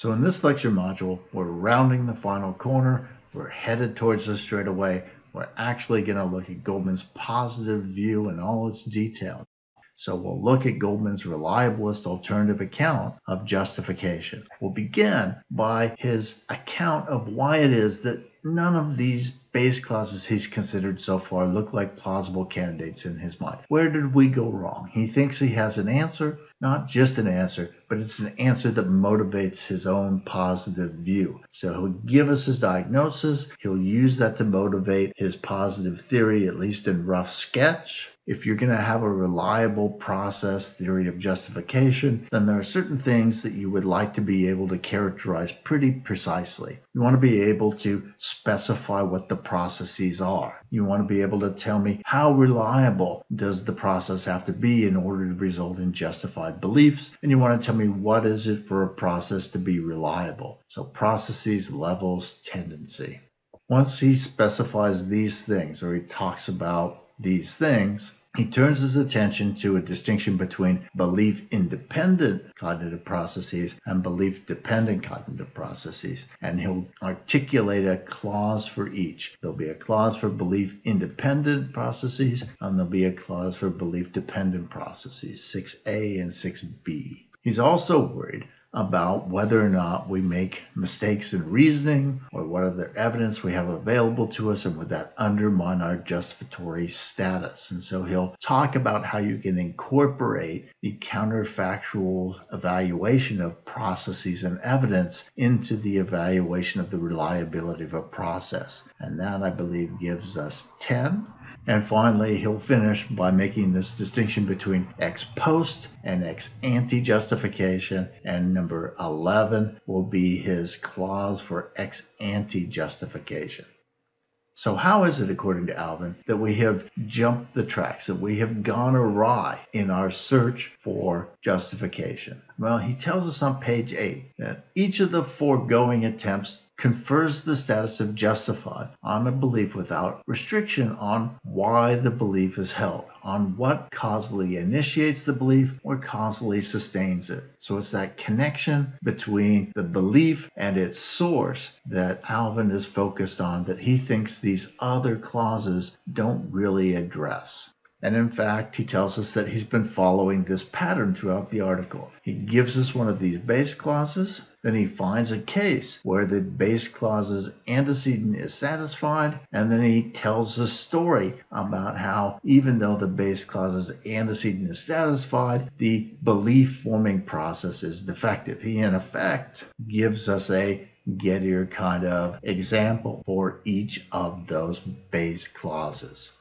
So in this lecture module, we're rounding the final corner. We're headed towards the straightaway. We're actually going to look at Goldman's positive view in all its detail. So we'll look at Goldman's reliablest alternative account of justification. We'll begin by his account of why it is that none of these base clauses he's considered so far look like plausible candidates in his mind. Where did we go wrong? He thinks he has an answer, not just an answer, but it's an answer that motivates his own positive view. So he'll give us his diagnosis. He'll use that to motivate his positive theory, at least in rough sketch. If you're going to have a reliable process theory of justification, then there are certain things that you would like to be able to characterize pretty precisely. You want to be able to specify what the processes are. You want to be able to tell me how reliable does the process have to be in order to result in justified beliefs, and you want to tell me what is it for a process to be reliable. So processes, levels, tendency. Once he specifies these things, or he talks about these things, he turns his attention to a distinction between belief-independent cognitive processes and belief-dependent cognitive processes, and he'll articulate a clause for each. There'll be a clause for belief-independent processes, and there'll be a clause for belief-dependent processes, 6a and 6b. He's also worried about whether or not we make mistakes in reasoning or what other evidence we have available to us, and would that undermine our justificatory status. And so he'll talk about how you can incorporate the counterfactual evaluation of processes and evidence into the evaluation of the reliability of a process. And that, I believe, gives us 10. And finally, he'll finish by making this distinction between ex post and ex ante justification, and number 11 will be his clause for ex ante justification. So how is it, according to Alvin, that we have jumped the tracks, that we have gone awry in our search for justification? Well, he tells us on page 8 that each of the foregoing attempts confers the status of justified on a belief without restriction on why the belief is held, on what causally initiates the belief or causally sustains it. So it's that connection between the belief and its source that Alvin is focused on, that he thinks these other clauses don't really address. And in fact, he tells us that he's been following this pattern throughout the article. He gives us one of these base clauses, then he finds a case where the base clause's antecedent is satisfied, and then he tells a story about how even though the base clause's antecedent is satisfied, the belief-forming process is defective. He, in effect, gives us a Gettier kind of example for each of those base clauses.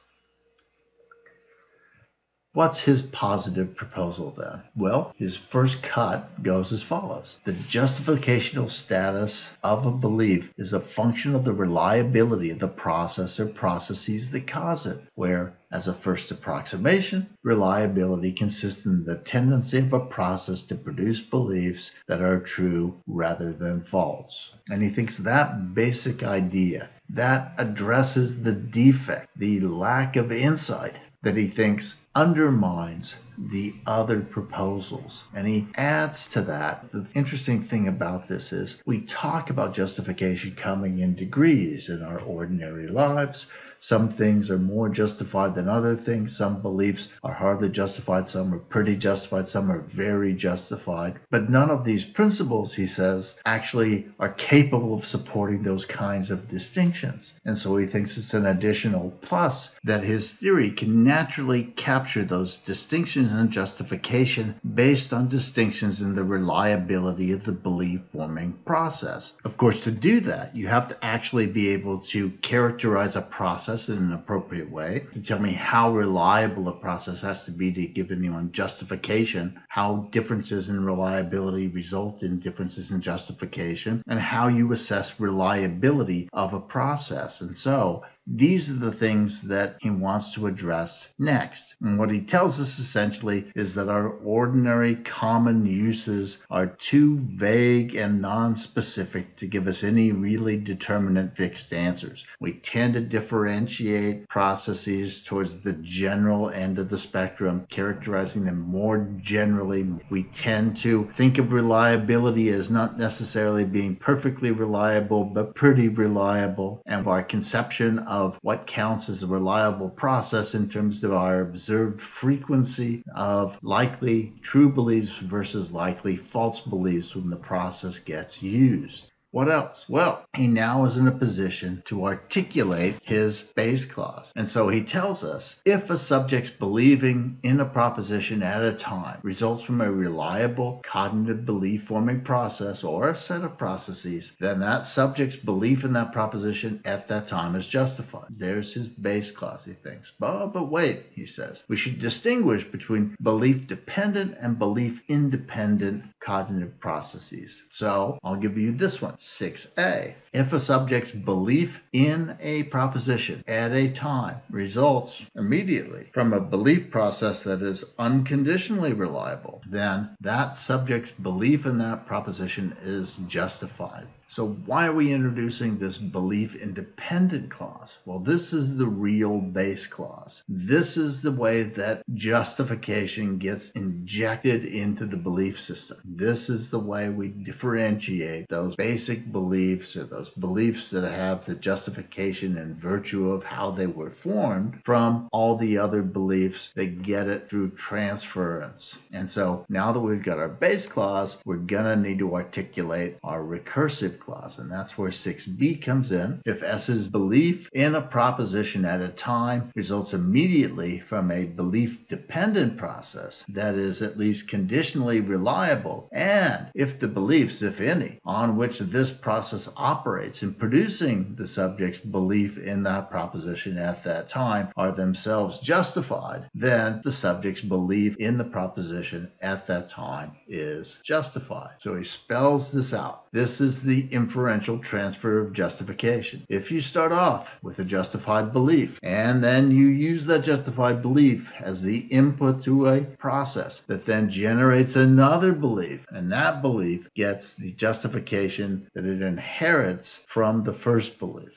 What's his positive proposal then? Well, his first cut goes as follows. The justificational status of a belief is a function of the reliability of the process or processes that cause it, where, as a first approximation, reliability consists in the tendency of a process to produce beliefs that are true rather than false. And he thinks that basic idea, that addresses the defect, the lack of insight that he thinks undermines the other proposals. And he adds to that, the interesting thing about this is we talk about justification coming in degrees in our ordinary lives. Some things are more justified than other things. Some beliefs are hardly justified. Some are pretty justified. Some are very justified. But none of these principles, he says, actually are capable of supporting those kinds of distinctions. And so he thinks it's an additional plus that his theory can naturally capture those distinctions in justification based on distinctions in the reliability of the belief-forming process. Of course, to do that, you have to actually be able to characterize a process in an appropriate way, to tell me how reliable a process has to be to give anyone justification, how differences in reliability result in differences in justification, and how you assess reliability of a process. And so these are the things that he wants to address next. And what he tells us essentially is that our ordinary common uses are too vague and non-specific to give us any really determinate fixed answers. We tend to differentiate processes towards the general end of the spectrum, characterizing them more generally. We tend to think of reliability as not necessarily being perfectly reliable, but pretty reliable. And our conception of what counts as a reliable process in terms of our observed frequency of likely true beliefs versus likely false beliefs when the process gets used. What else? Well, he now is in a position to articulate his base clause. And so he tells us, if a subject's believing in a proposition at a time results from a reliable cognitive belief-forming process or a set of processes, then that subject's belief in that proposition at that time is justified. There's his base clause, he thinks. But wait, he says, we should distinguish between belief-dependent and belief-independent cognitive processes. So I'll give you this one. 6a. If a subject's belief in a proposition at a time results immediately from a belief process that is unconditionally reliable, then that subject's belief in that proposition is justified. So why are we introducing this belief-independent clause? Well, this is the real base clause. This is the way that justification gets injected into the belief system. This is the way we differentiate those basic beliefs or those beliefs that have the justification and virtue of how they were formed from all the other beliefs that get it through transference. And so now that we've got our base clause, we're going to need to articulate our recursive clause, and that's where 6b comes in. If S's belief in a proposition at a time results immediately from a belief-dependent process that is at least conditionally reliable, and if the beliefs, if any, on which this process operates in producing the subject's belief in that proposition at that time are themselves justified, then the subject's belief in the proposition at that time is justified. So he spells this out. This is the inferential transfer of justification. If you start off with a justified belief and then you use that justified belief as the input to a process that then generates another belief, and that belief gets the justification that it inherits from the first belief.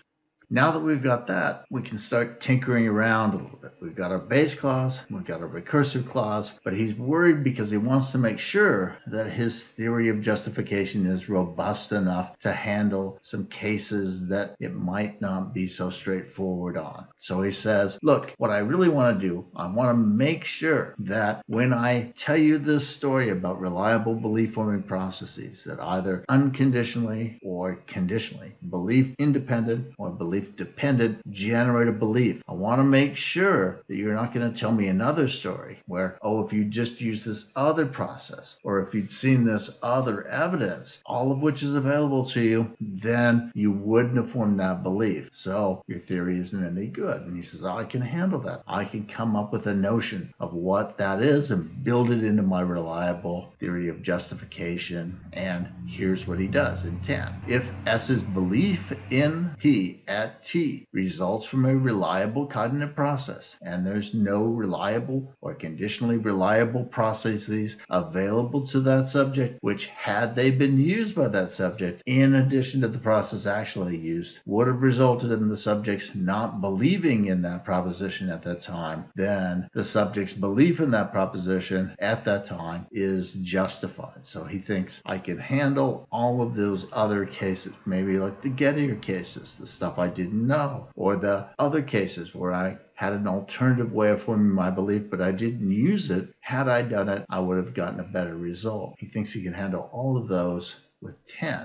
Now that we've got that, we can start tinkering around a little bit. We've got our base clause, we've got our recursive clause, but he's worried because he wants to make sure that his theory of justification is robust enough to handle some cases that it might not be so straightforward on. So he says, look, what I really want to do, I want to make sure that when I tell you this story about reliable belief-forming processes that either unconditionally or conditionally, belief-independent or belief-dependent, generate a belief. I want to make sure that you're not going to tell me another story where, oh, if you just use this other process, or if you'd seen this other evidence, all of which is available to you, then you wouldn't have formed that belief. So your theory isn't any good. And he says, oh, I can handle that. I can come up with a notion of what that is and build it into my reliable theory of justification. And here's what he does in 10. If S's belief in P at T results from a reliable cognitive process, and there's no reliable or conditionally reliable processes available to that subject, which had they been used by that subject, in addition to the process actually used, would have resulted in the subject's not believing in that proposition at that time, then the subject's belief in that proposition at that time is justified. So he thinks, I can handle all of those other cases, maybe like the Gettier cases, the stuff I didn't know, or the other cases where I had an alternative way of forming my belief, but I didn't use it. Had I done it, I would have gotten a better result. He thinks he can handle all of those with 10.